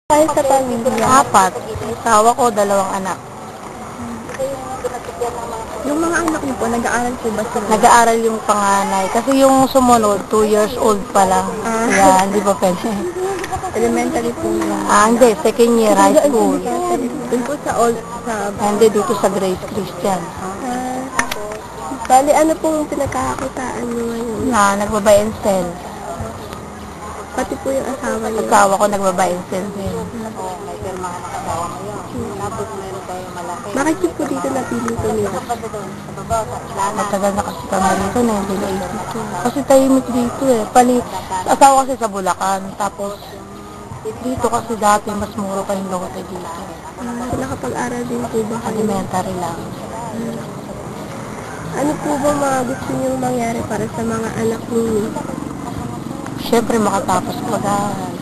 Kayo sa pamilya? Apat. Asawa ko, 2 anak. Yung mga anak niyo po, nag-aaral po ba sila? Nag-aaral yung panganay. Kasi yung sumunod, 2 years old pa lang. Kaya hindi pa pwede. Elementary po yun. Hindi. Second year, high school. Dun po sa old, sa... Hindi, dito sa Grace Christian. Bali, ano pong pinagkakakitaan niyo ngayon? Nagbabuy and sell. Pati po yung asawa niyo. Asawa ko nagbabuy and sell din. Bakit niyo po dito napili tumira? Matagal na kasi kami rito, 1982. Kasi tahimik dito eh. Asawa kasi sa Bulacan. Tapos, dito kasi dati mas mura pa yung lote dito. Nakapag-aral din po ba kayo? Elementary lang. Ano po ba mga gusto niyong mangyari para sa mga anak ninyo? Siyempre makatapos pag-aaral.